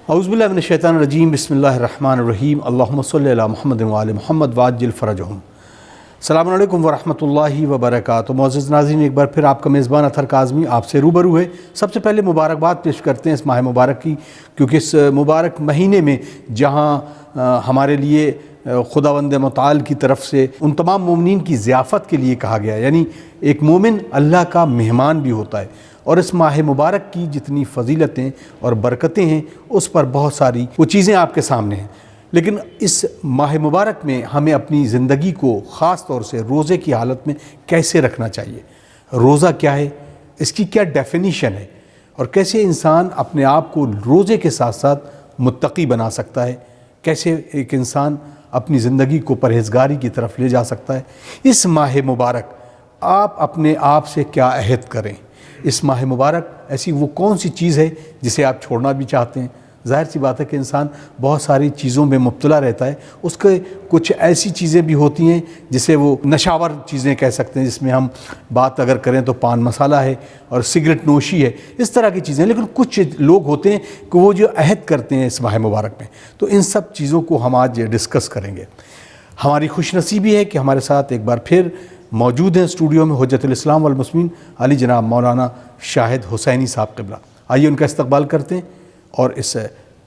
اعوذ باللہ من الشیطان الرجیم بسم اللہ الرحمن الرحیم اللہم صلی علی محمد وعلی محمد وعجل فرجہم۔ السلام علیکم ورحمۃ اللہ وبرکاتہ۔ معزز ناظرین، ایک بار پھر آپ کا میزبان اطہر کاظمی آپ سے روبرو ہے۔ سب سے پہلے مبارکباد پیش کرتے ہیں اس ماہ مبارک کی، کیونکہ اس مبارک مہینے میں جہاں ہمارے لیے خداوند متعال کی طرف سے ان تمام مومنین کی ضیافت کے لیے کہا گیا، یعنی ایک مومن اللہ کا مہمان بھی ہوتا ہے، اور اس ماہ مبارک کی جتنی فضیلتیں اور برکتیں ہیں اس پر بہت ساری وہ چیزیں آپ کے سامنے ہیں۔ لیکن اس ماہ مبارک میں ہمیں اپنی زندگی کو خاص طور سے روزے کی حالت میں کیسے رکھنا چاہیے؟ روزہ کیا ہے؟ اس کی کیا ڈیفینیشن ہے؟ اور کیسے انسان اپنے آپ کو روزے کے ساتھ ساتھ متقی بنا سکتا ہے؟ کیسے ایک انسان اپنی زندگی کو پرہیزگاری کی طرف لے جا سکتا ہے؟ اس ماہ مبارک آپ اپنے آپ سے کیا عہد کریں؟ اس ماہ مبارک ایسی وہ کون سی چیز ہے جسے آپ چھوڑنا بھی چاہتے ہیں؟ ظاہر سی بات ہے کہ انسان بہت ساری چیزوں میں مبتلا رہتا ہے، اس کے کچھ ایسی چیزیں بھی ہوتی ہیں جسے وہ نشاور چیزیں کہہ سکتے ہیں، جس میں ہم بات اگر کریں تو پان مسالہ ہے اور سگریٹ نوشی ہے، اس طرح کی چیزیں۔ لیکن کچھ لوگ ہوتے ہیں کہ وہ جو عہد کرتے ہیں اس ماہ مبارک میں، تو ان سب چیزوں کو ہم آج ڈسکس کریں گے۔ ہماری خوش نصیبی ہے کہ ہمارے ساتھ ایک بار پھر موجود ہیں اسٹوڈیو میں حجت الاسلام والمسلمین علی جناب مولانا شاہد حسینی صاحب قبلہ۔ آئیے ان کا استقبال کرتے ہیں اور اس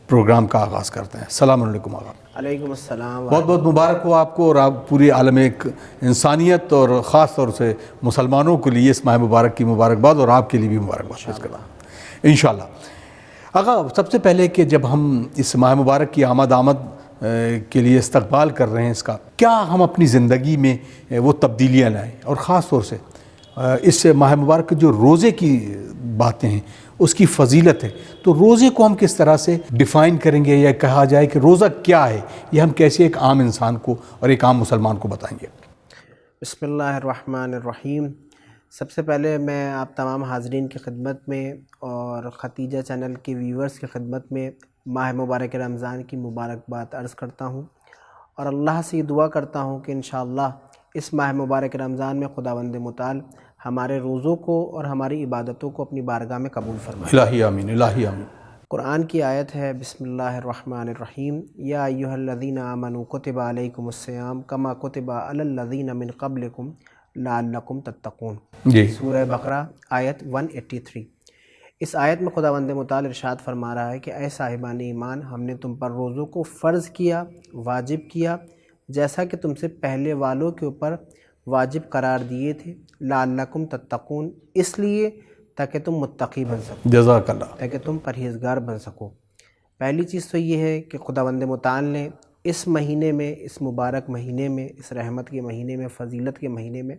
پروگرام کا آغاز کرتے ہیں۔ السلام علیکم آقا۔ علیکم السلام۔ بہت بہت مبارک ہو آپ کو اور آپ پوری عالم انسانیت اور خاص طور سے مسلمانوں کے لیے اس ماہ مبارک کی مبارکباد، اور آپ کے لیے بھی مبارکباد پیش کرتا ہوں انشاءاللہ۔ آقا، سب سے پہلے کہ جب ہم اس ماہ مبارک کی آمد کے لیے استقبال کر رہے ہیں اس کا، کیا ہم اپنی زندگی میں وہ تبدیلیاں لائیں؟ اور خاص طور سے اس ماہ مبارک کے جو روزے کی باتیں ہیں، اس کی فضیلت ہے، تو روزے کو ہم کس طرح سے ڈیفائن کریں گے، یا کہا جائے کہ روزہ کیا ہے، یہ ہم کیسے ایک عام انسان کو اور ایک عام مسلمان کو بتائیں گے؟ بسم اللہ الرحمن الرحیم۔ سب سے پہلے میں آپ تمام حاضرین کی خدمت میں اور ختیجہ چینل کے ویورز کی خدمت میں ماہ مبارک رمضان کی مبارکباد عرض کرتا ہوں، اور اللہ سے یہ دعا کرتا ہوں کہ انشاءاللہ اس ماہ مبارک رمضان میں خداوند متعال ہمارے روزوں کو اور ہماری عبادتوں کو اپنی بارگاہ میں قبول فرمائے۔ الہی آمین، الہی آمین۔ قرآن کی آیت ہے، بسم اللہ الرحمن الرحیم، یا ایھا الذین آمنوا کتب علیکم الصیام کما کتب علی الذین من قبلکم لعلکم تتقون۔ جی، سورہ بقرہ آیت 183۔ اس آیت میں خداوند متعال ارشاد فرما رہا ہے کہ اے صاحبان ایمان، ہم نے تم پر روزوں کو فرض کیا، واجب کیا، جیسا کہ تم سے پہلے والوں کے اوپر واجب قرار دیے تھے، لعلکم تتقون، اس لیے تاکہ تم متقی بن سکو، جزاک اللہ۔ تاکہ تم پرہیزگار بن سکو۔ پہلی چیز تو یہ ہے کہ خداوند متعال نے اس مہینے میں، اس مبارک مہینے میں، اس رحمت کے مہینے میں، فضیلت کے مہینے میں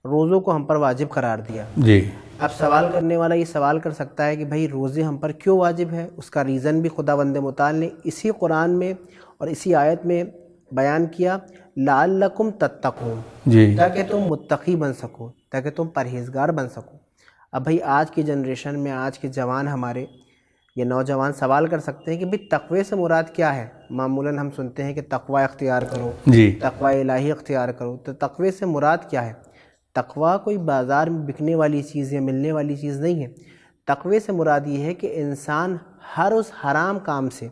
روزوں کو ہم پر واجب قرار دیا۔ جی، اب سوال کرنے والا یہ سوال کر سکتا ہے کہ بھائی روزے ہم پر کیوں واجب ہے؟ اس کا ریزن بھی خداوند متعال نے اسی قرآن میں اور اسی آیت میں بیان کیا، لعلکم تتقون، جی، تاکہ تم متقی بن سکو، تاکہ تم پرہیزگار بن سکو۔ اب بھائی آج کی جنریشن میں آج کے جوان ہمارے یہ نوجوان سوال کر سکتے ہیں کہ بھئی تقوی سے مراد کیا ہے؟ معمولاً ہم سنتے ہیں کہ تقوی اختیار کرو، جی، تقوی الہی اختیار کرو، تو تقوی سے مراد کیا ہے؟ تقوی کوئی بازار میں بکنے والی چیز یا ملنے والی چیز نہیں ہے۔ تقوی سے مراد یہ ہے کہ انسان ہر اس حرام کام سے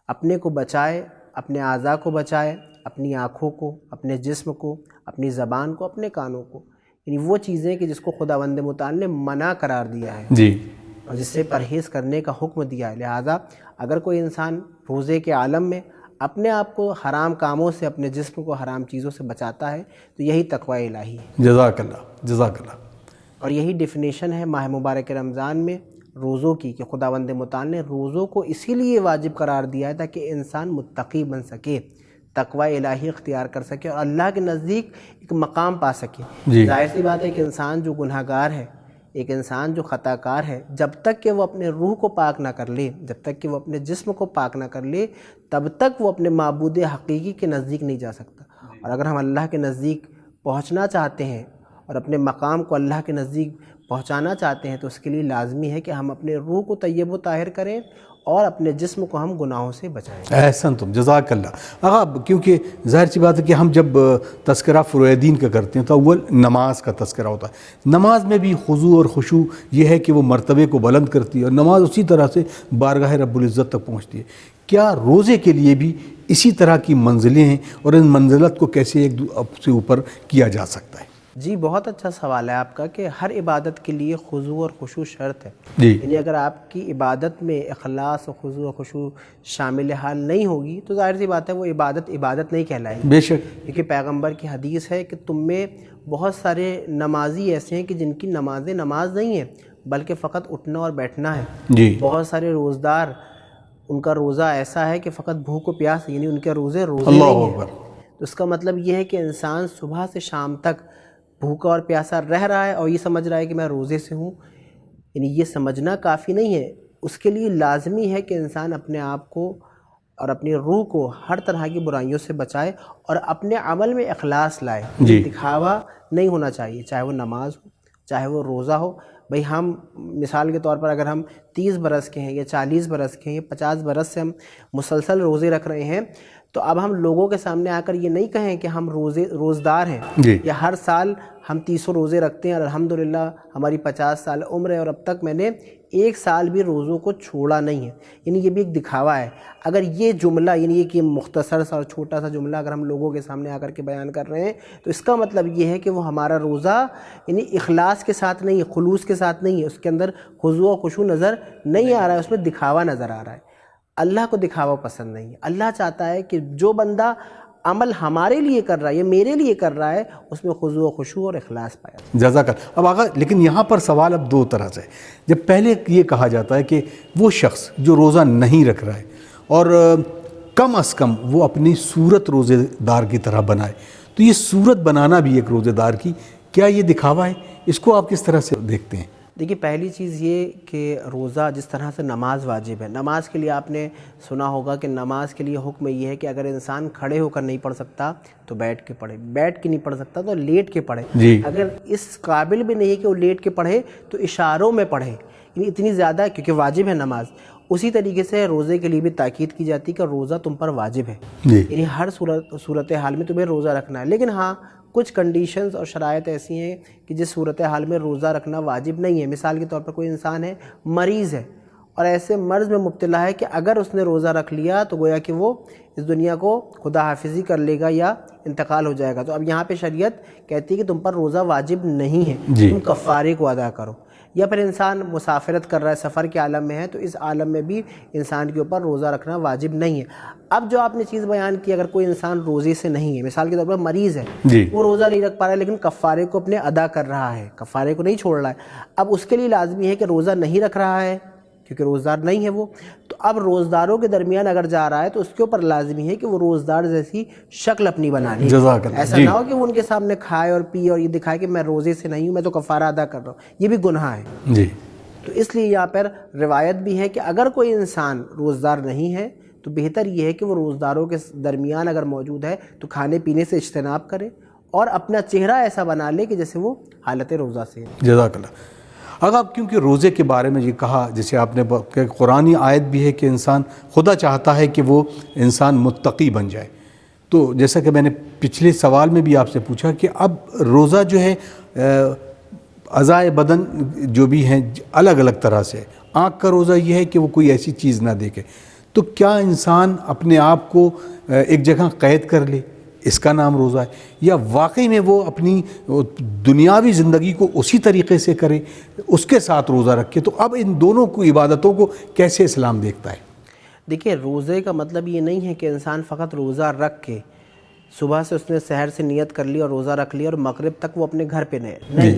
اپنے کو بچائے، اپنے اعضاء کو بچائے، اپنی آنکھوں کو، اپنے جسم کو، اپنی زبان کو، اپنے کانوں کو، یعنی وہ چیزیں کہ جس کو خداوند متعال نے منع قرار دیا ہے جی، اور جس سے پرہیز کرنے کا حکم دیا ہے۔ لہٰذا اگر کوئی انسان روزے کے عالم میں اپنے آپ کو حرام کاموں سے، اپنے جسم کو حرام چیزوں سے بچاتا ہے، تو یہی تقوی الہی ہے۔ جزاک اللہ، جزاک اللہ۔ اور یہی ڈیفینیشن ہے ماہ مبارک رمضان میں روزوں کی، کہ خداوند متعال نے روزوں کو اسی لیے واجب قرار دیا ہے تاکہ انسان متقی بن سکے، تقوی الہی اختیار کر سکے اور اللہ کے نزدیک ایک مقام پا سکے۔ جی، ظاہر سی بات ہے کہ انسان جو گناہ گار ہے، ایک انسان جو خطا کار ہے، جب تک کہ وہ اپنے روح کو پاک نہ کر لے، جب تک کہ وہ اپنے جسم کو پاک نہ کر لے، تب تک وہ اپنے معبود حقیقی کے نزدیک نہیں جا سکتا۔ اور اگر ہم اللہ کے نزدیک پہنچنا چاہتے ہیں اور اپنے مقام کو اللہ کے نزدیک پہنچانا چاہتے ہیں، تو اس کے لیے لازمی ہے کہ ہم اپنے روح کو طیب و طاہر کریں اور اپنے جسم کو ہم گناہوں سے بچائیں. احسن تم، جزاک اللہ. آقا کیونکہ ظاہر سی بات ہے کہ ہم جب تذکرہ فروع دین کا کرتے ہیں تو اول نماز کا تذکرہ ہوتا ہے. نماز میں بھی خضوع اور خشوع یہ ہے کہ وہ مرتبے کو بلند کرتی ہے اور نماز اسی طرح سے بارگاہ رب العزت تک پہنچتی ہے. کیا روزے کے لیے بھی اسی طرح کی منزلیں ہیں اور ان منزلت کو کیسے ایک سے اوپر کیا جا سکتا ہے؟ جی بہت اچھا سوال ہے آپ کا کہ ہر عبادت کے لیے خضوع اور خشوع شرط ہے. جی یعنی اگر آپ کی عبادت میں اخلاص اور خضوع اور خشوع شامل حال نہیں ہوگی تو ظاہر سی بات ہے وہ عبادت نہیں کہلائے گی. بے شک. کیونکہ پیغمبر کی حدیث ہے کہ تم میں بہت سارے نمازی ایسے ہیں کہ جن کی نمازیں نماز نہیں ہیں بلکہ فقط اٹھنا اور بیٹھنا ہے. جی بہت سارے روزدار ان کا روزہ ایسا ہے کہ فقط بھوک و پیاس، یعنی ان کے روزے اللہ نہیں ہیں. اکبر. تو اس کا مطلب یہ ہے کہ انسان صبح سے شام تک بھوکا اور پیاسا رہ رہا ہے اور یہ سمجھ رہا ہے کہ میں روزے سے ہوں. یعنی یہ سمجھنا کافی نہیں ہے. اس کے لیے لازمی ہے کہ انسان اپنے آپ کو اور اپنی روح کو ہر طرح کی برائیوں سے بچائے اور اپنے عمل میں اخلاص لائے. جی. دکھاوا نہیں ہونا چاہیے، چاہے وہ نماز ہو چاہے وہ روزہ ہو. بھئی ہم مثال کے طور پر اگر ہم 30 برس کے ہیں یا 40 برس کے ہیں یا 50 برس سے ہم مسلسل روزے رکھ رہے ہیں تو اب ہم لوگوں کے سامنے آ کر یہ نہیں کہیں کہ ہم روزدار ہیں. جی. یا ہر سال ہم 300 روزے رکھتے ہیں اور الحمدللہ ہماری 50 سال عمر ہے اور اب تک میں نے ایک سال بھی روزوں کو چھوڑا نہیں ہے. یعنی یہ بھی ایک دکھاوا ہے. اگر یہ جملہ یعنی یہ کہ مختصر سا اور چھوٹا سا جملہ اگر ہم لوگوں کے سامنے آ کر کے بیان کر رہے ہیں تو اس کا مطلب یہ ہے کہ وہ ہمارا روزہ یعنی اخلاص کے ساتھ نہیں ہے، خلوص کے ساتھ نہیں ہے. اس کے اندر خضوع و خشوع نظر نہیں آ رہا ہے، اس میں دکھاوا نظر آ رہا ہے. اللہ کو دکھاوا پسند نہیں ہے. اللہ چاہتا ہے کہ جو بندہ عمل ہمارے لیے کر رہا ہے یا میرے لیے کر رہا ہے اس میں خضوع و خشوع اور اخلاص پایا جائے. جزاک اللہ. اب آقا لیکن یہاں پر سوال اب دو طرح سے ہے. جب پہلے یہ کہا جاتا ہے کہ وہ شخص جو روزہ نہیں رکھ رہا ہے اور کم از کم وہ اپنی صورت روزے دار کی طرح بنائے، تو یہ صورت بنانا بھی ایک روزے دار کی کیا یہ دکھاوا ہے؟ اس کو آپ کس طرح سے دیکھتے ہیں؟ دیکھیے پہلی چیز یہ کہ روزہ جس طرح سے نماز واجب ہے، نماز کے لیے آپ نے سنا ہوگا کہ نماز کے لیے حکم یہ ہے کہ اگر انسان کھڑے ہو کر نہیں پڑھ سکتا تو بیٹھ کے پڑھے، بیٹھ کے نہیں پڑھ سکتا تو لیٹ کے پڑھے. جی. اگر اس قابل بھی نہیں کہ وہ لیٹ کے پڑھے تو اشاروں میں پڑھے. یعنی اتنی زیادہ کیونکہ واجب ہے نماز. اسی طریقے سے روزے کے لیے بھی تاکید کی جاتی ہے کہ روزہ تم پر واجب ہے. جی. یعنی ہر صورتحال میں تمہیں روزہ رکھنا ہے. لیکن ہاں کچھ کنڈیشنز اور شرائط ایسی ہیں کہ جس صورتحال میں روزہ رکھنا واجب نہیں ہے. مثال کے طور پر کوئی انسان ہے مریض ہے اور ایسے مرض میں مبتلا ہے کہ اگر اس نے روزہ رکھ لیا تو گویا کہ وہ اس دنیا کو خدا حافظی کر لے گا یا انتقال ہو جائے گا. تو اب یہاں پہ شریعت کہتی ہے کہ تم پر روزہ واجب نہیں ہے. جی. تم کفارے کو ادا کرو. یا پھر انسان مسافرت کر رہا ہے، سفر کے عالم میں ہے تو اس عالم میں بھی انسان کے اوپر روزہ رکھنا واجب نہیں ہے. اب جو آپ نے چیز بیان کی، اگر کوئی انسان روزے سے نہیں ہے، مثال کے طور پر مریض ہے، جی. وہ روزہ نہیں رکھ پا رہا ہے لیکن کفارے کو اپنے ادا کر رہا ہے، کفارے کو نہیں چھوڑ رہا ہے. اب اس کے لیے لازمی ہے کہ روزہ نہیں رکھ رہا ہے کیونکہ روزدار نہیں ہے وہ. تو اب روزداروں کے درمیان اگر جا رہا ہے تو اس کے اوپر لازمی ہے کہ وہ روزدار جیسی شکل اپنی بنا لے. جزاک اللہ. ایسا نہ ہو کہ وہ ان کے سامنے کھائے اور پی اور یہ دکھائے کہ میں روزے سے نہیں ہوں، میں تو کفارہ ادا کر رہا ہوں. یہ بھی گناہ ہے. جی. تو اس لیے یہاں پر روایت بھی ہے کہ اگر کوئی انسان روزدار نہیں ہے تو بہتر یہ ہے کہ وہ روزداروں کے درمیان اگر موجود ہے تو کھانے پینے سے اجتناب کرے اور اپنا چہرہ ایسا بنا لے کہ جیسے وہ حالت روزہ سے ہے. جزاک اللہ. اگر آپ کیونکہ روزے کے بارے میں یہ کہا، جیسے آپ نے کہ قرآنی آیت بھی ہے کہ انسان خدا چاہتا ہے کہ وہ انسان متقی بن جائے. تو جیسا کہ میں نے پچھلے سوال میں بھی آپ سے پوچھا کہ اب روزہ جو ہے اعضائے بدن جو بھی ہیں الگ الگ طرح سے، آنکھ کا روزہ یہ ہے کہ وہ کوئی ایسی چیز نہ دیکھے. تو کیا انسان اپنے آپ کو ایک جگہ قید کر لے، اس کا نام روزہ ہے، یا واقعی میں وہ اپنی دنیاوی زندگی کو اسی طریقے سے کرے، اس کے ساتھ روزہ رکھے؟ تو اب ان دونوں کو عبادتوں کو کیسے اسلام دیکھتا ہے؟ دیکھیے روزے کا مطلب یہ نہیں ہے کہ انسان فقط روزہ رکھ کے صبح سے اس نے سحر سے نیت کر لی اور روزہ رکھ لیا اور مغرب تک وہ اپنے گھر پہ نہیں.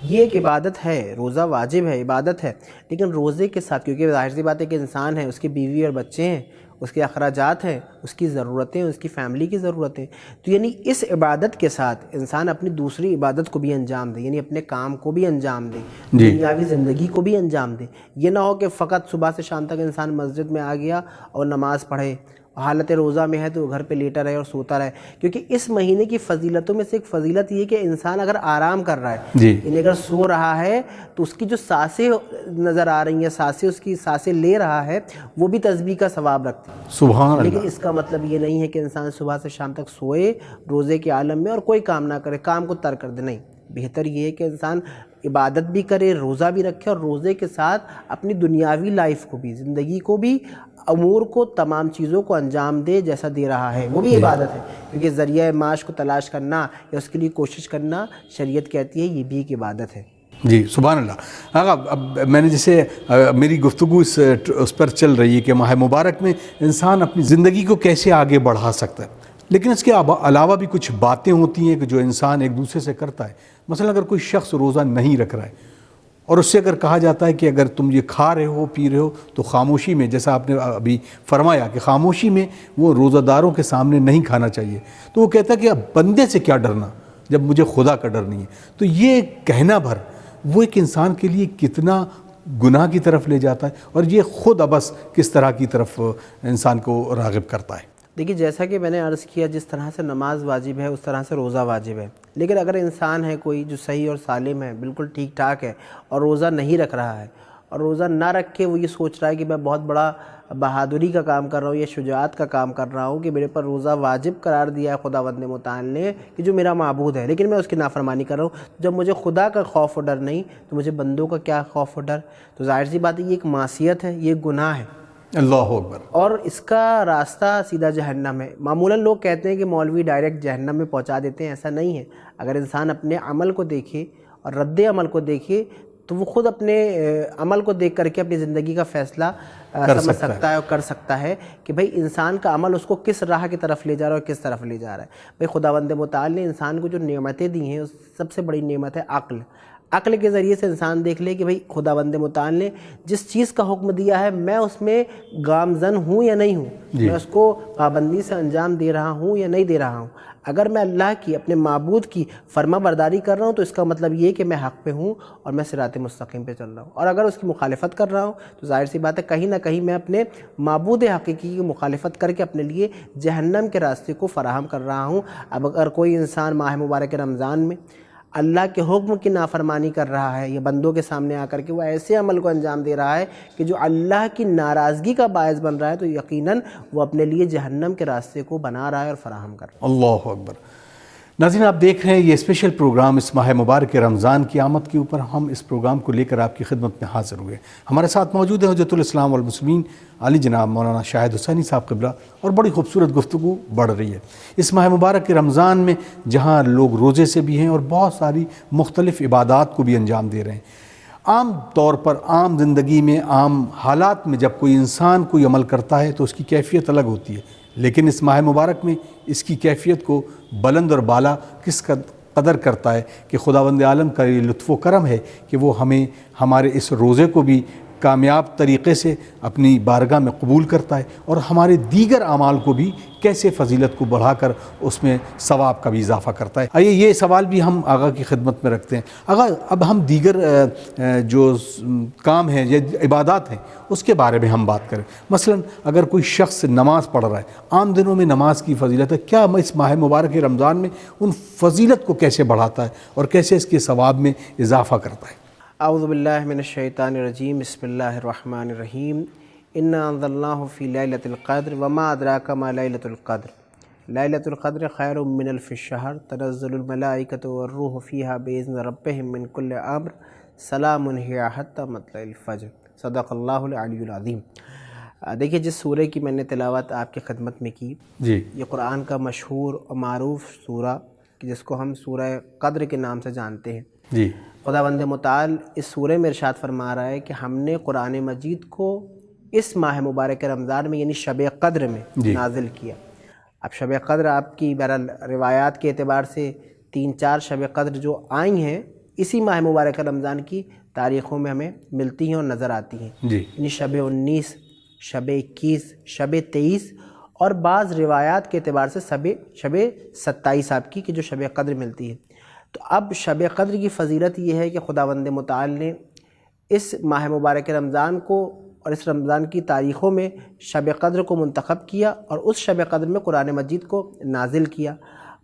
یہ ایک عبادت ہے، روزہ واجب ہے، عبادت ہے. لیکن روزے کے ساتھ کیونکہ ظاہر سی بات ہے کہ انسان ہے، اس کی بیوی اور بچے ہیں، اس کے اخراجات ہیں، اس کی ضرورتیں، اس کی فیملی کی ضرورتیں. تو یعنی اس عبادت کے ساتھ انسان اپنی دوسری عبادت کو بھی انجام دے، یعنی اپنے کام کو بھی انجام دے، دنیاوی زندگی کو بھی انجام دے. یہ نہ ہو کہ فقط صبح سے شام تک انسان مسجد میں آ گیا اور نماز پڑھے حالت روزہ میں ہے تو وہ گھر پہ لیٹا رہے اور سوتا رہے، کیونکہ اس مہینے کی فضیلتوں میں سے ایک فضیلت یہ کہ انسان اگر آرام کر رہا ہے، جی یعنی اگر سو رہا ہے تو اس کی جو سانسیں نظر آ رہی ہیں، سانسیں اس کی سانسیں لے رہا ہے، وہ بھی تسبیح کا ثواب رکھتی ہیں۔ سبحان اللہ۔ لیکن اس کا مطلب یہ نہیں ہے کہ انسان صبح سے شام تک سوئے روزے کے عالم میں اور کوئی کام نہ کرے، کام کو ترک کر دے، نہیں۔ بہتر یہ ہے کہ انسان عبادت بھی کرے، روزہ بھی رکھے، اور روزے کے ساتھ اپنی دنیاوی لائف کو بھی، زندگی کو بھی، امور کو، تمام چیزوں کو انجام دے جیسا دے رہا ہے، وہ بھی عبادت ہے، کیونکہ ذریعہ معاش کو تلاش کرنا یا اس کے لیے کوشش کرنا شریعت کہتی ہے یہ بھی ایک عبادت ہے۔ جی سبحان اللہ۔ آقا اب میں نے جیسے میری گفتگو اس پر چل رہی ہے کہ ماہ مبارک میں انسان اپنی زندگی کو کیسے آگے بڑھا سکتا ہے، لیکن اس کے علاوہ بھی کچھ باتیں ہوتی ہیں کہ جو انسان ایک دوسرے سے کرتا ہے۔ مثلا اگر کوئی شخص روزہ نہیں رکھ رہا ہے اور اس سے اگر کہا جاتا ہے کہ اگر تم یہ کھا رہے ہو پی رہے ہو تو خاموشی میں، جیسا آپ نے ابھی فرمایا کہ خاموشی میں وہ روزہ داروں کے سامنے نہیں کھانا چاہیے، تو وہ کہتا ہے کہ اب بندے سے کیا ڈرنا جب مجھے خدا کا ڈر نہیں ہے۔ تو یہ کہنا بھر وہ ایک انسان کے لیے کتنا گناہ کی طرف لے جاتا ہے، اور یہ خود ابس کس طرح کی طرف انسان کو راغب کرتا ہے۔ دیکھیے جیسا کہ میں نے عرض کیا، جس طرح سے نماز واجب ہے اس طرح سے روزہ واجب ہے، لیکن اگر انسان ہے کوئی جو صحیح اور سالم ہے، بالکل ٹھیک ٹھاک ہے، اور روزہ نہیں رکھ رہا ہے، اور روزہ نہ رکھ کے وہ یہ سوچ رہا ہے کہ میں بہت بڑا بہادری کا کام کر رہا ہوں یا شجاعت کا کام کر رہا ہوں کہ میرے پر روزہ واجب قرار دیا ہے خداوند متعال نے کہ جو میرا معبود ہے، لیکن میں اس کی نافرمانی کر رہا ہوں، جب مجھے خدا کا خوف و ڈر نہیں تو مجھے بندوں کا کیا خوف و ڈر؟ تو ظاہر سی بات ہے یہ ایک معصیت ہے، یہ گناہ ہے، اللہ اکبر۔ اور اس کا راستہ سیدھا جہنم ہے۔ معمولاً لوگ کہتے ہیں کہ مولوی ڈائریکٹ جہنم میں پہنچا دیتے ہیں، ایسا نہیں ہے۔ اگر انسان اپنے عمل کو دیکھے اور رد عمل کو دیکھے تو وہ خود اپنے عمل کو دیکھ کر کے اپنی زندگی کا فیصلہ سمجھ سکتا ہے اور کر سکتا ہے کہ بھئی انسان کا عمل اس کو کس راہ کی طرف لے جا رہا ہے اور کس طرف لے جا رہا ہے۔ بھئی خداوند متعال نے انسان کو جو نعمتیں دی ہیں، اس سب سے بڑی نعمت ہے عقل۔ عقل کے ذریعے سے انسان دیکھ لے کہ بھئی خداوند متعال نے جس چیز کا حکم دیا ہے میں اس میں گامزن ہوں یا نہیں ہوں، میں اس کو پابندی سے انجام دے رہا ہوں یا نہیں دے رہا ہوں۔ اگر میں اللہ کی، اپنے معبود کی فرما برداری کر رہا ہوں تو اس کا مطلب یہ کہ میں حق پہ ہوں اور میں صراط مستقیم پہ چل رہا ہوں، اور اگر اس کی مخالفت کر رہا ہوں تو ظاہر سی بات ہے کہیں نہ کہیں میں اپنے معبود حقیقی کی مخالفت کر کے اپنے لیے جہنم کے راستے کو فراہم کر رہا ہوں۔ اب اگر کوئی انسان ماہ مبارک رمضان میں اللہ کے حکم کی نافرمانی کر رہا ہے یا بندوں کے سامنے آ کر کے وہ ایسے عمل کو انجام دے رہا ہے کہ جو اللہ کی ناراضگی کا باعث بن رہا ہے، تو یقیناً وہ اپنے لیے جہنم کے راستے کو بنا رہا ہے اور فراہم کر رہا ہے۔ اللہ اکبر۔ ناظرین آپ دیکھ رہے ہیں یہ اسپیشل پروگرام اس ماہ مبارک رمضان کی آمد کے اوپر، ہم اس پروگرام کو لے کر آپ کی خدمت میں حاضر ہوئے۔ ہمارے ساتھ موجود ہیں حجت الاسلام والمسلمین علی جناب مولانا شاہد حسینی صاحب قبلہ، اور بڑی خوبصورت گفتگو بڑھ رہی ہے اس ماہ مبارک رمضان میں، جہاں لوگ روزے سے بھی ہیں اور بہت ساری مختلف عبادات کو بھی انجام دے رہے ہیں۔ عام طور پر عام زندگی میں، عام حالات میں جب کوئی انسان کوئی عمل کرتا ہے تو اس کی کیفیت الگ ہوتی ہے، لیکن اس ماہ مبارک میں اس کی کیفیت کو بلند اور بالا کس قدر کرتا ہے کہ خداوند عالم کا یہ لطف و کرم ہے کہ وہ ہمیں ہمارے اس روزے کو بھی کامیاب طریقے سے اپنی بارگاہ میں قبول کرتا ہے، اور ہمارے دیگر اعمال کو بھی کیسے فضیلت کو بڑھا کر اس میں ثواب کا بھی اضافہ کرتا ہے۔ آئیے یہ سوال بھی ہم آقا کی خدمت میں رکھتے ہیں۔ آقا اب ہم دیگر جو کام ہیں یا عبادات ہیں اس کے بارے میں ہم بات کریں۔ مثلا اگر کوئی شخص نماز پڑھ رہا ہے، عام دنوں میں نماز کی فضیلت ہے، کیا اس ماہ مبارک رمضان میں ان فضیلت کو کیسے بڑھاتا ہے اور کیسے اس کے ثواب میں اضافہ کرتا ہے؟ اعوذ باللہ من الشیطان الرجیم، بسم اللہ الرحمن الرحیم۔ انا انزلناہ فی لیلۃ القدر وما ادراک ما لیلۃ القدر، لیلۃ القدر خیر من الف شہر، تنزل الملائکۃ والروح فیہا باذن ربہم من کل امر، سلام ہی حتی مطلع الفجر۔ صدق اللہ العلی العظیم۔ دیکھیے جس سورہ کی میں نے تلاوت آپ کی خدمت میں کی، جی یہ قرآن کا مشہور اور معروف سورہ جس کو ہم سورہ قدر کے نام سے جانتے ہیں۔ جی خداوند متعال اس سورہ میں ارشاد فرما رہا ہے کہ ہم نے قرآن مجید کو اس ماہ مبارک رمضان میں یعنی شب قدر میں نازل کیا۔ اب شب قدر آپ کی بہرحال روایات کے اعتبار سے 3-4 شب قدر جو آئی ہیں اسی ماہ مبارک رمضان کی تاریخوں میں ہمیں ملتی ہیں اور نظر آتی ہیں، جی یعنی شب 19، شب 21، شب 23، اور بعض روایات کے اعتبار سے شب 27 آپ کی کہ جو شب قدر ملتی ہے۔ تو اب شب قدر کی فضیلت یہ ہے کہ خداوند متعال نے اس ماہ مبارک رمضان کو اور اس رمضان کی تاریخوں میں شب قدر کو منتخب کیا اور اس شب قدر میں قرآن مجید کو نازل کیا،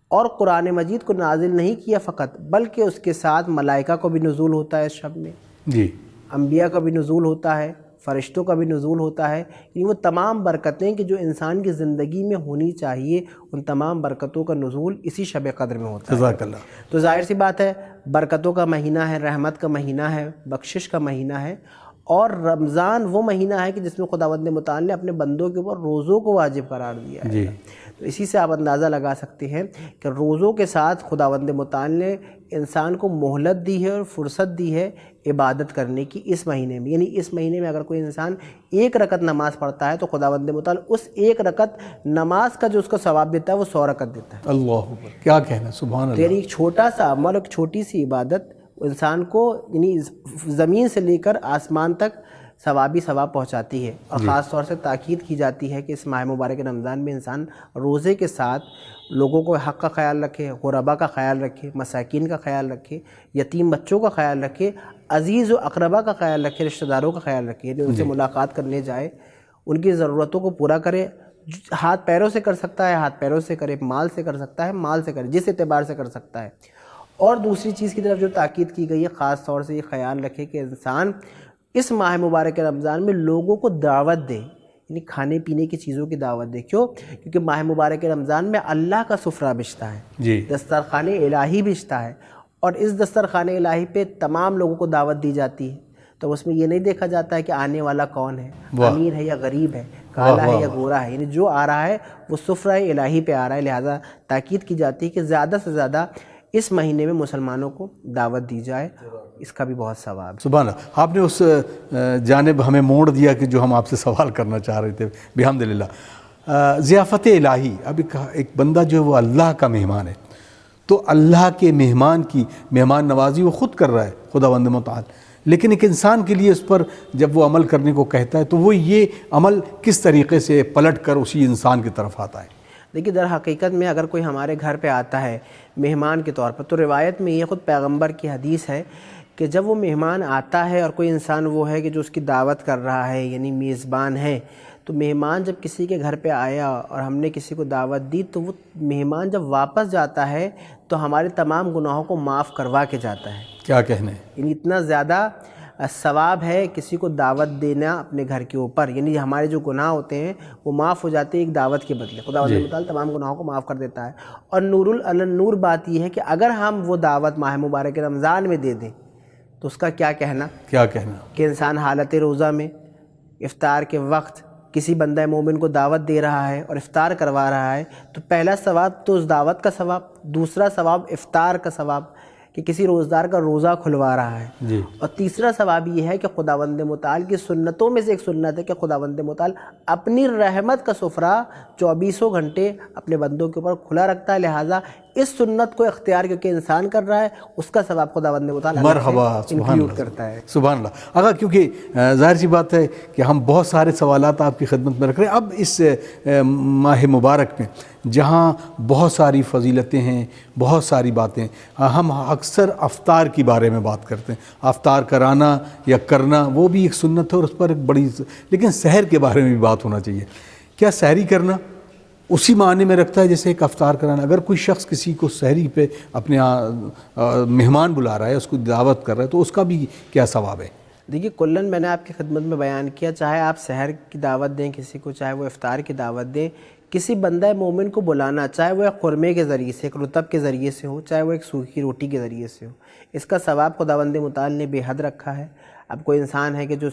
اور قرآن مجید کو نازل نہیں کیا فقط بلکہ اس کے ساتھ ملائکہ کو بھی نزول ہوتا ہے اس شب میں، جی، انبیاء کا بھی نزول ہوتا ہے، فرشتوں کا بھی نزول ہوتا ہے، یعنی وہ تمام برکتیں کہ جو انسان کی زندگی میں ہونی چاہیے ان تمام برکتوں کا نزول اسی شب قدر میں ہوتا ہے۔ جزاک اللہ۔ تو ظاہر سی بات ہے برکتوں کا مہینہ ہے، رحمت کا مہینہ ہے، بخشش کا مہینہ ہے، اور رمضان وہ مہینہ ہے کہ جس میں خداوند متعال نے اپنے بندوں کے اوپر روزوں کو واجب قرار دیا ہے۔ جی، تو اسی سے آپ اندازہ لگا سکتے ہیں کہ روزوں کے ساتھ خداوند متعال نے انسان کو مہلت دی ہے اور فرصت دی ہے عبادت کرنے کی اس مہینے میں، یعنی اس مہینے میں اگر کوئی انسان ایک رکعت نماز پڑھتا ہے تو خداوند متعال اس ایک رکعت نماز کا جو اس کو ثواب دیتا ہے وہ 100 رکعت دیتا ہے۔ اللہ اکبر، کیا کہنا، سبحان تو اللہ۔ یعنی ایک چھوٹا سا عمل، ایک چھوٹی سی عبادت انسان کو یعنی زمین سے لے کر آسمان تک ثوابی ثواب پہنچاتی ہے، اور خاص طور سے تاکید کی جاتی ہے کہ اس ماہ مبارک رمضان میں انسان روزے کے ساتھ لوگوں کو حق کا خیال رکھے، غربا کا خیال رکھے، مساکین کا خیال رکھے، یتیم بچوں کا خیال رکھے، عزیز و اقربا کا خیال رکھے، رشتہ داروں کا خیال رکھے، یعنی ان سے ملاقات کرنے جائے، ان کی ضرورتوں کو پورا کرے، ہاتھ پیروں سے کر سکتا ہے ہاتھ پیروں سے کرے، مال سے کر سکتا ہے مال سے کرے، جس اعتبار سے کر سکتا ہے۔ اور دوسری چیز کی طرف جو تاکید کی گئی ہے خاص طور سے یہ خیال رکھے کہ انسان اس ماہ مبارک رمضان میں لوگوں کو دعوت دے، یعنی کھانے پینے کی چیزوں کی دعوت دے۔ کیوں؟ کیونکہ ماہ مبارک رمضان میں اللہ کا سفرہ بچتا ہے، جی، دسترخوان الہی بچتا ہے، اور اس دسترخوان الہی پہ تمام لوگوں کو دعوت دی جاتی ہے۔ تو اس میں یہ نہیں دیکھا جاتا ہے کہ آنے والا کون ہے، امیر ہے یا غریب ہے، کالا ہے یا گورا ہے، یعنی جو آ رہا ہے وہ سفرہ الہی پہ آ رہا ہے، لہٰذا تاکید کی جاتی ہے کہ زیادہ سے زیادہ اس مہینے میں مسلمانوں کو دعوت دی جائے، اس کا بھی بہت ثواب ہے۔ سبحان اللہ۔ آپ نے اس جانب ہمیں موڑ دیا کہ جو ہم آپ سے سوال کرنا چاہ رہے تھے، بحمدللہ۔ ضیافت الہی، اب ایک بندہ جو ہے وہ اللہ کا مہمان ہے، تو اللہ کے مہمان کی مہمان نوازی وہ خود کر رہا ہے خداوند متعال، لیکن ایک انسان کے لیے اس پر جب وہ عمل کرنے کو کہتا ہے تو وہ یہ عمل کس طریقے سے پلٹ کر اسی انسان کی طرف آتا ہے؟ دیکھیے در حقیقت میں اگر کوئی ہمارے گھر پہ آتا ہے مہمان کے طور پر، تو روایت میں یہ خود پیغمبر کی حدیث ہے کہ جب وہ مہمان آتا ہے اور کوئی انسان وہ ہے کہ جو اس کی دعوت کر رہا ہے، یعنی میزبان ہے، تو مہمان جب کسی کے گھر پہ آیا اور ہم نے کسی کو دعوت دی تو وہ مہمان جب واپس جاتا ہے تو ہمارے تمام گناہوں کو معاف کروا کے جاتا ہے۔ کیا کہنے، یعنی اتنا زیادہ ثواب ہے کسی کو دعوت دینا اپنے گھر کے اوپر، یعنی ہمارے جو گناہ ہوتے ہیں وہ معاف ہو جاتے ہیں ایک دعوت کے بدلے، خداوند متعال تمام گناہوں کو معاف کر دیتا ہے۔ اور نور النور بات یہ ہے کہ اگر ہم وہ دعوت ماہ مبارک رمضان میں دے دیں تو اس کا کیا کہنا کہ انسان حالت روزہ میں افطار کے وقت کسی بندہ مومن کو دعوت دے رہا ہے اور افطار کروا رہا ہے، تو پہلا ثواب تو اس دعوت کا ثواب، دوسرا ثواب افطار کا ثواب کہ کسی روزدار کا روزہ کھلوا رہا ہے، جی، اور تیسرا ثواب یہ ہے کہ خداوند متعال کی سنتوں میں سے ایک سنت ہے کہ خداوند متعال اپنی رحمت کا سفرہ 24 گھنٹے اپنے بندوں کے اوپر کھلا رکھتا ہے، لہٰذا اس سنت کو اختیار کیونکہ انسان کر رہا ہے اس کا ثواب خداوند متعال مرحبا، انکلیوڈ کرتا ہے۔ سبحان اللہ۔ اگر کیونکہ ظاہر سی بات ہے کہ ہم بہت سارے سوالات آپ کی خدمت میں رکھ رہے ہیں، اب اس ماہ مبارک میں جہاں بہت ساری فضیلتیں ہیں، بہت ساری باتیں، ہم اکثر افطار کے بارے میں بات کرتے ہیں، افطار کرانا یا کرنا وہ بھی ایک سنت ہے اور اس پر ایک بڑی، لیکن سحر کے بارے میں بھی بات ہونا چاہیے۔ کیا سحری کرنا اسی معنی میں رکھتا ہے جیسے ایک افطار کرانا؟ اگر کوئی شخص کسی کو سحری پہ اپنے مہمان بلا رہا ہے، اس کو دعوت کر رہا ہے، تو اس کا بھی کیا ثواب ہے؟ دیکھیے کلاً میں نے آپ کی خدمت میں بیان کیا، چاہے آپ سحر کی دعوت دیں کسی کو، چاہے وہ افطار کی دعوت دیں، کسی بندہ مومن کو بلانا، چاہے وہ ایک قرمے کے ذریعے سے، ایک رطب کے ذریعے سے ہو، چاہے وہ ایک سوکھی روٹی کے ذریعے سے ہو، اس کا ثواب خداوند متعال نے بے حد رکھا ہے۔ اب کوئی انسان ہے کہ جو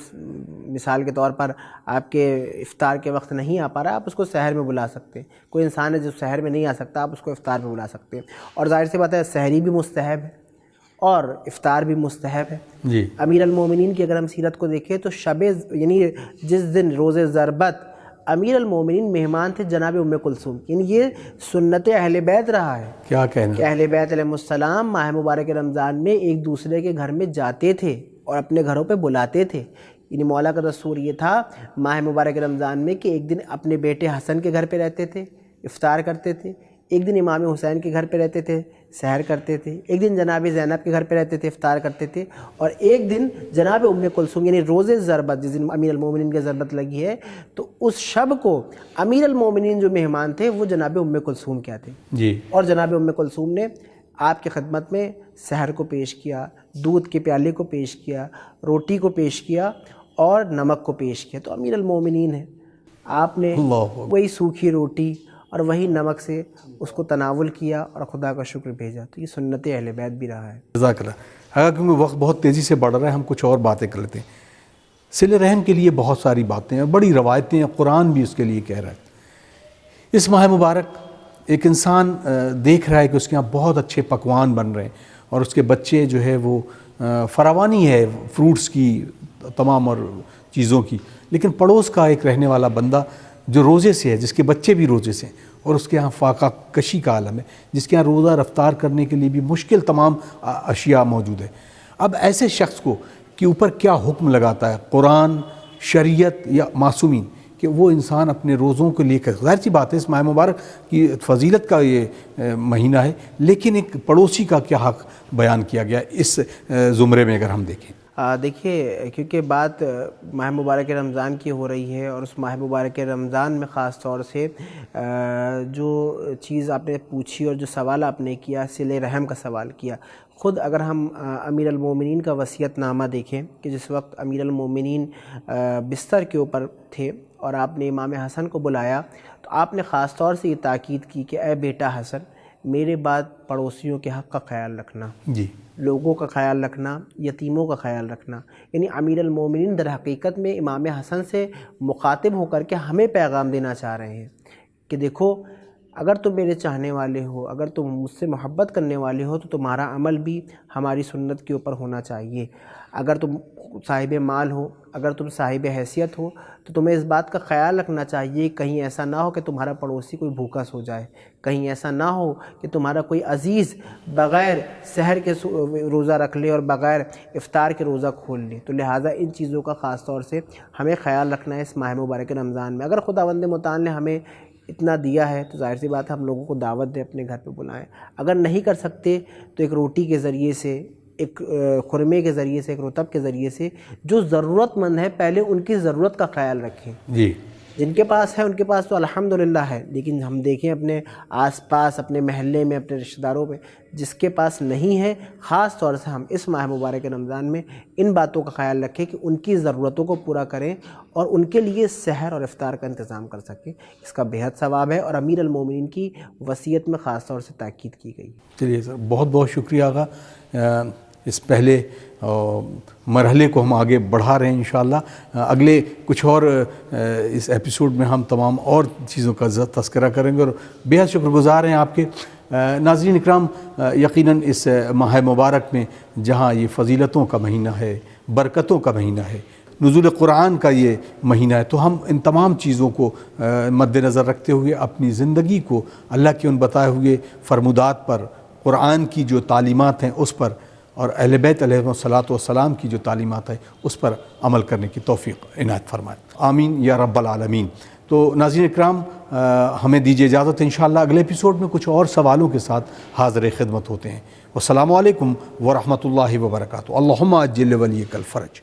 مثال کے طور پر آپ کے افطار کے وقت نہیں آ پا رہا، آپ اس کو سحر میں بلا سکتے ہیں۔ کوئی انسان ہے جو سحر میں نہیں آ سکتا، آپ اس کو افطار میں بلا سکتے ہیں۔ اور ظاہر سی بات ہے سحری بھی مستحب ہے اور افطار بھی مستحب ہے۔ جی، امیر المومنین کی اگر ہم سیرت کو دیکھیں تو یعنی جس دن روز ضربت امیر المومنین مہمان تھے جناب ام کلثوم، یعنی یہ سنت اہل بیت رہا ہے کیا کہنا کہ اہل بیت علیہ السلام ماہ مبارک رمضان میں ایک دوسرے کے گھر میں جاتے تھے اور اپنے گھروں پہ بلاتے تھے۔ یعنی مولا کا دستور یہ تھا ماہ مبارک رمضان میں کہ ایک دن اپنے بیٹے حسن کے گھر پہ رہتے تھے، افطار کرتے تھے، ایک دن امام حسین کے گھر پہ رہتے تھے، سحر کرتے تھے، ایک دن جناب زینب کے گھر پہ رہتے تھے، افطار کرتے تھے، اور ایک دن جناب ام کلثوم یعنی روز ضربت جس دن امیر المومنین کے ضربت لگی ہے تو اس شب کو امیر المومنین جو مہمان تھے وہ جناب ام کلثوم کیا تھے جی، اور جناب ام کلثوم نے آپ کی خدمت میں سحر کو پیش کیا، دودھ کے پیالے کو پیش کیا، روٹی کو پیش کیا اور نمک کو پیش کیا. تو امیر المومنین ہے، آپ نے وہی سوکھی روٹی اور وہی نمک سے اس کو تناول کیا اور خدا کا شکر بھیجا. تو یہ سنت اہل بیت بھی رہا ہے. جزاک اللہ. اگر کیونکہ وقت بہت تیزی سے بڑھ رہا ہے، ہم کچھ اور باتیں کر لیتے ہیں. صلہ رحم کے لیے بہت ساری باتیں ہیں، بڑی روایتیں ہیں، قرآن بھی اس کے لیے کہہ رہا ہے. اس ماہ مبارک ایک انسان دیکھ رہا ہے کہ اس کے یہاں بہت اچھے پکوان بن رہے ہیں اور اس کے بچے جو ہے وہ فراوانی ہے فروٹس کی تمام اور چیزوں کی، لیکن پڑوس کا ایک رہنے والا بندہ جو روزے سے ہے، جس کے بچے بھی روزے سے ہیں اور اس کے یہاں فاقہ کشی کا عالم ہے، جس کے یہاں روزہ رفتار کرنے کے لیے بھی مشکل تمام اشیاء موجود ہے. اب ایسے شخص کو کے اوپر کیا حکم لگاتا ہے قرآن، شریعت یا معصومین کہ وہ انسان اپنے روزوں کو لے کر، ظاہر سی بات ہے اس ماہ مبارک کی فضیلت کا یہ مہینہ ہے، لیکن ایک پڑوسی کا کیا حق بیان کیا گیا اس زمرے میں اگر ہم دیکھیں. دیکھیے، کیونکہ بات ماہ مبارک رمضان کی ہو رہی ہے اور اس ماہ مبارک رمضان میں خاص طور سے جو چیز آپ نے پوچھی اور جو سوال آپ نے کیا، صلہ رحم کا سوال کیا. خود اگر ہم امیر المومنین کا وصیت نامہ دیکھیں کہ جس وقت امیر المومنین بستر کے اوپر تھے اور آپ نے امام حسن کو بلایا تو آپ نے خاص طور سے یہ تاکید کی کہ اے بیٹا حسن، میرے بعد پڑوسیوں کے حق کا خیال رکھنا، جی، لوگوں کا خیال رکھنا، یتیموں کا خیال رکھنا. یعنی امیر المومنین در حقیقت میں امام حسن سے مخاطب ہو کر کے ہمیں پیغام دینا چاہ رہے ہیں کہ دیکھو، اگر تم میرے چاہنے والے ہو، اگر تم مجھ سے محبت کرنے والے ہو تو تمہارا عمل بھی ہماری سنت کے اوپر ہونا چاہیے. اگر تم صاحب مال ہو، اگر تم صاحب حیثیت ہو تو تمہیں اس بات کا خیال رکھنا چاہیے کہیں ایسا نہ ہو کہ تمہارا پڑوسی کوئی بھوکا سو جائے، کہیں ایسا نہ ہو کہ تمہارا کوئی عزیز بغیر سحر کے روزہ رکھ لے اور بغیر افطار کے روزہ کھول لے. تو لہٰذا ان چیزوں کا خاص طور سے ہمیں خیال رکھنا ہے اس ماہ مبارک رمضان میں. اگر خداوند متعال نے ہمیں اتنا دیا ہے تو ظاہر سی بات ہے ہم لوگوں کو دعوت دیں، اپنے گھر پہ بلائیں. اگر نہیں کر سکتے تو ایک روٹی کے ذریعے سے، ایک خرمے کے ذریعے سے، ایک رطب کے ذریعے سے جو ضرورت مند ہے پہلے ان کی ضرورت کا خیال رکھیں. جی، جن کے پاس ہے ان کے پاس تو الحمدللہ ہے، لیکن ہم دیکھیں اپنے آس پاس، اپنے محلے میں، اپنے رشتہ داروں میں جس کے پاس نہیں ہے، خاص طور سے ہم اس ماہ مبارک رمضان میں ان باتوں کا خیال رکھیں کہ ان کی ضرورتوں کو پورا کریں اور ان کے لیے سحر اور افطار کا انتظام کر سکیں. اس کا بہت ثواب ہے اور امیر المومنین کی وصیت میں خاص طور سے تاکید کی گئی. چلیے سر، بہت بہت شکریہ آقا. اس پہلے مرحلے کو ہم آگے بڑھا رہے ہیں انشاءاللہ. اگلے کچھ اور اس ایپیسوڈ میں ہم تمام اور چیزوں کا تذکرہ کریں گے اور بہت شکر گزار ہیں آپ کے. ناظرین اکرام، یقیناً اس ماہ مبارک میں جہاں یہ فضیلتوں کا مہینہ ہے، برکتوں کا مہینہ ہے، نزول قرآن کا یہ مہینہ ہے، تو ہم ان تمام چیزوں کو مد نظر رکھتے ہوئے اپنی زندگی کو اللہ کے ان بتائے ہوئے فرمودات پر، قرآن کی جو تعلیمات ہیں اس پر اور اہل بیت علیہ الصلاۃ والسلام کی جو تعلیمات ہے اس پر عمل کرنے کی توفیق عنایت فرمائے. آمین یا رب العالمین. تو ناظرین اکرام، ہمیں دیجیے اجازت. انشاءاللہ اگلے ایپیسوڈ میں کچھ اور سوالوں کے ساتھ حاضر خدمت ہوتے ہیں. والسلام علیکم ورحمۃ اللہ وبرکاتہ. اللہم عجل ولیک الفرج.